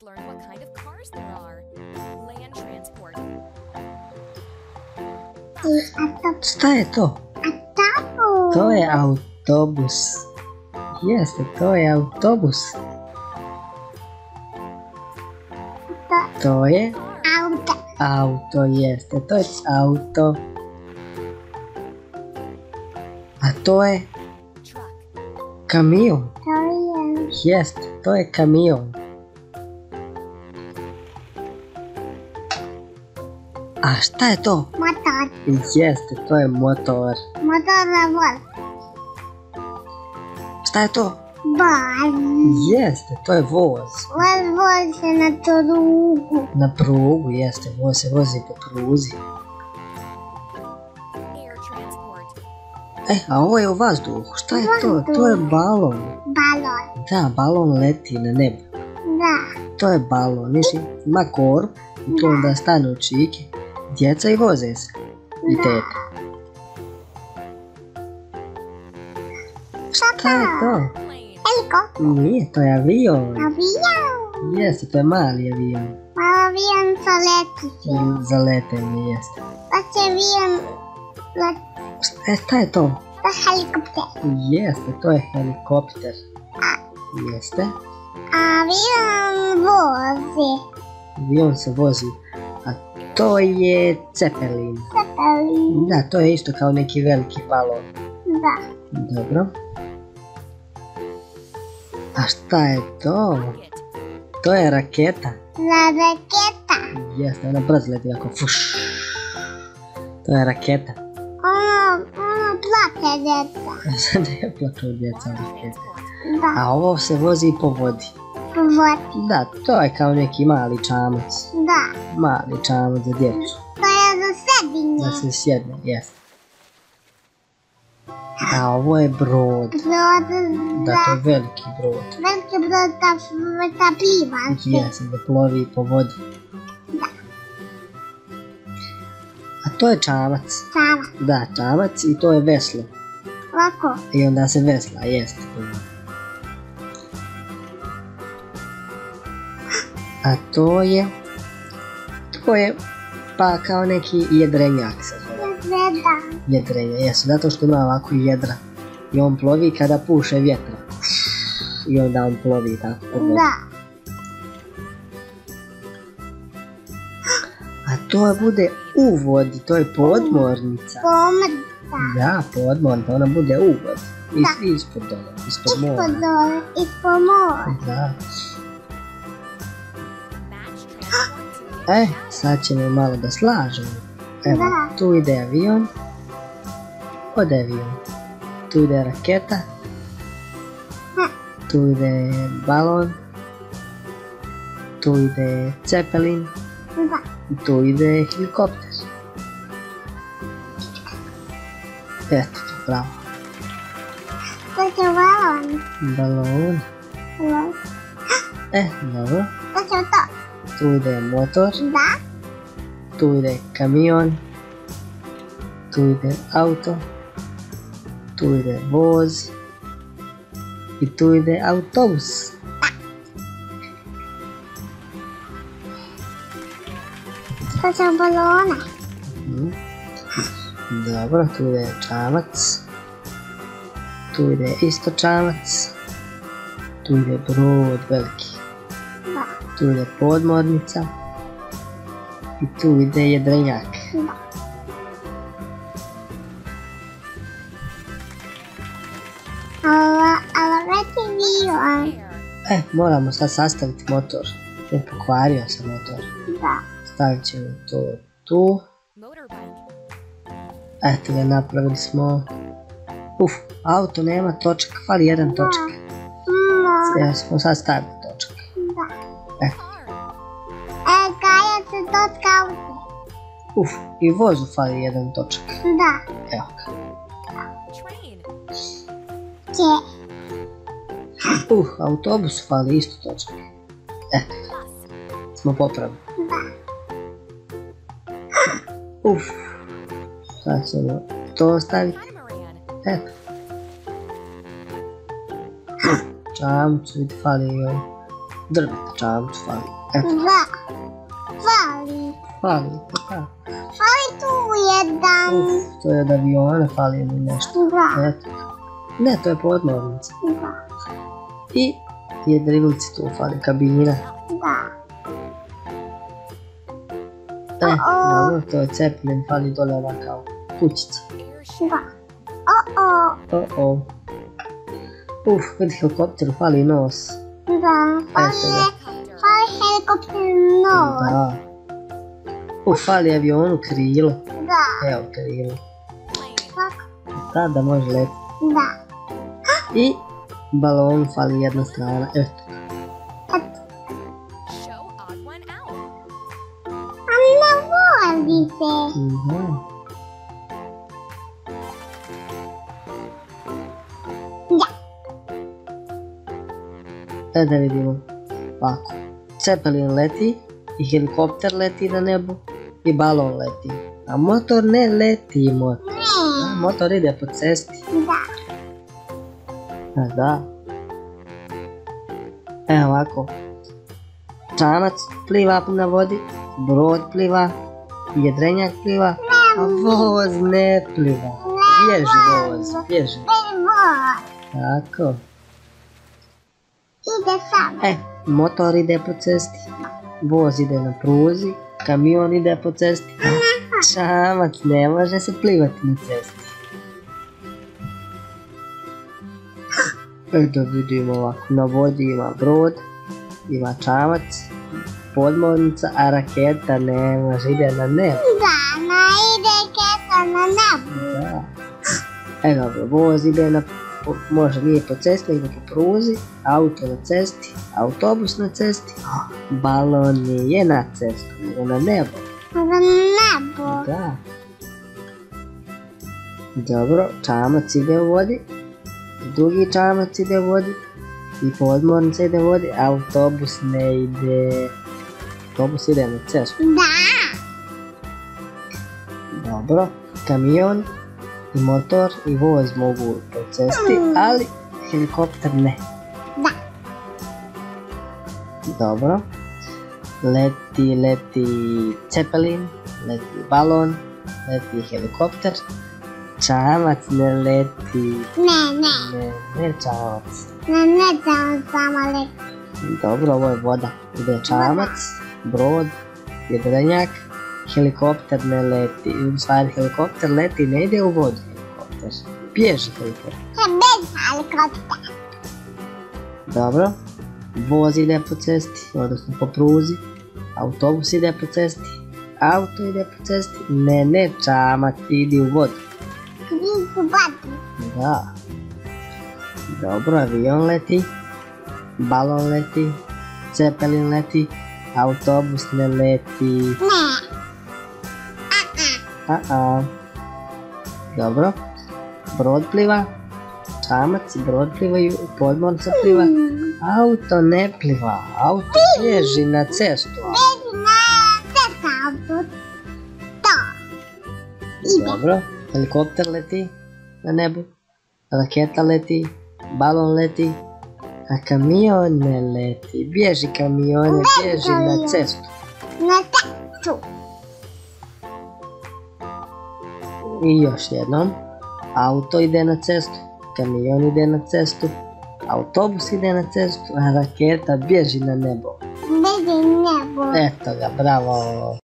Let's learn what kind of cars there are. Land transport. Šta je to? To je autobus. Jeste, to je autobus. To je auto, jeste, to je auto. A to je kamion. Jeste, to je kamion. A šta je to? Motor. Jeste, to je motor. Motor za voz. Šta je to? Voz. Jeste, to je voz. Voz se na prugu. Na prugu, jeste, voz se vozi po pruzi. Air transport. A ovo je u vazduhu, šta je to? To je balon. Balon. Da, balon leti na nebo. Da. To je balon, viši, ima korp, i tu onda stanu čike, djeca i voze se. I teta. Šta je to? Plane. Helikopter. Nije, to je avion. Avion. Jeste, to je mali avion. Avion sa letiće. Za letenje, jeste. Pa će avion Šta je to? to je helikopter. Jeste, to je helikopter. Jeste. Avion vozi. Avion se vozi. A to je cepelin. Cepelin. Da, to je isto kao neki veliki balon. Da. Dobro. A šta je to? Rocket. To je raketa. Za raketa. Jeste, ona brzo leti ako fuš. To je raketa. Ono plate djeca. Sad je plaćao djeca rakete. Da. A ovo se vozi po vodi. Vodi. Da, to je kao neki mali čamac. Da. Mali čamac za djecu. To je za sjedinje. Da se sjedne, jeste. A ovo je brod. Brod Da, za to je veliki brod. veliki brod da pliva se. Jeste, da plovi po vodi. A to je čamac. Sama. Da, čamac i to je veslo. Ovako. I onda se vesla, jeste. A to je pa kao neki jedrenjak se zove. Zeda. Jedrenje, jesu, zato što ima ovako jedra. I on plovi kada puše vjetra. I onda on plovi tako po vodi. Da. A to bude u vodi, to je podmornica. Pomrca. Da, podmornica, ona bude u vodi. Ispod dole, ispod mora. Ispod dole. Ispod mora. Da. Match transport. Sad ćemo malo da slažemo. Evo, Da. tu ide avion. Od avion. Tu ide raketa. Tu ide balon. Tu ide cepelin. Da. I tu ide helikopter. Eto, bravo. To će balon. Balon. Balon. Dobro. To će to. Tu ide motor. Da. Tu ide kamion. Tu ide auto. Tu ide voz. I tu ide autobus. To će balona. Dobro, tu ide čamac. Tu ide isto čamac. Tu ide brod veliki. Da. Tu ide podmornica. I tu ide jedrenjak. Da. Ali reći avion. Air. Moramo sad sastaviti motor. Pokvario se motor. Da. Stavit ćemo to tu. Motorbike. Eto ga, napravili smo. Auto nema točak, fali jedan točak. Ja smo sad stavili točak. Da. Car. Kada se točka auto. I vozu fali jedan točak. Da. Evo ga. Train. Će. Autobusu fali isto točak. Eto, Bus. smo popravili. Da. Sad ćemo to staviti. Catamaran. Eto. Čamcu, vidi, fali Drveta čamac fali. Eto, Dva. Fali. fali. Pa da. Fali tu jedan. To je od aviona, fali mi nešto. Dva. Eto. Ne, to je podmornica. Dva. I jedrilici tu fali, kabina. Dva. Dobro, to je Zeppelin, fali dole ova kao kućica. Airship. Dva. O. Vidi helikopteru, fali nos. Da. Eto ga. Fali helikopter nos. Da. Fali avionu krilo. Da. Evo krilo. Plane. Da može letiti. Da. I balonu fali jedna strana. Eto. Show odd one out. A ne vozi se. Da vidimo. Ovako. Zeppelin leti i helikopter leti na nebu i balon leti. A motor ne leti, motor. Ne. Motor ide po cesti. Da. Da. Evo ovako. Čamac pliva na vodi, brod pliva, jedrenjak pliva, a voz ne pliva. Bježi voz, bježi. Tako. Ide sam. Motor ide po cesti, voz ide na pruzi, kamion ide po cesti. Čamac ne može se plivati na cesti. Da vidimo ovako, na vodi ima brod, ima čamac, podmornica, a raketa ne može, ide na nebo. Da, ide raketa na nebu. Da. Dobro, voz ide na, može nije po cesti, nego po pruzi, auto na cesti, autobus na cesti, balon nije na cestu, nego na nebo. Na nebu. Da. Dobro, čamac ide u vodi, drugi čamac ide u vodi i podmornica ide u vodi, autobus ne ide. Autobus ide na cestu. Da. Dobro, kamion i motor i voz mogu po cesti, ali helikopter ne. Da. Dobro. Leti Zeppelin, leti balon, leti helikopter. Čamac ne leti. Ne čamac. Ne čamac samo leti. Dobro, ovo je voda. Ide čamac, brod, jedrenjak, helikopter ne leti. U stvari helikopter leti, ne ide u vodu helikopter. Bježi helikopter. Bez helikopter. Dobro. Voz ide po cesti, odnosno po pruzi. Autobus ide po cesti. Auto ide po cesti. Ne čamac, ide u vodu. Ide u vodu. Da. Dobro, avion leti. Balon leti. Zeppelin leti. Autobus ne leti. Ne. Dobro. Brod pliva. Čamac i brod plivaju. Podmornica pliva. Auto ne pliva. Auto bježi na cestu. Bježi na cestu auto. To. Ide. Dobro. Helikopter leti na nebu. Raketa leti. Balon leti. A kamion ne leti. Bježi kamione, bježi na cestu. Na cestu. I još jednom. Auto ide na cestu. Kamion ide na cestu. Autobus ide na cestu. A raketa bježi na nebo. Bježi na nebo. Eto ga, bravo.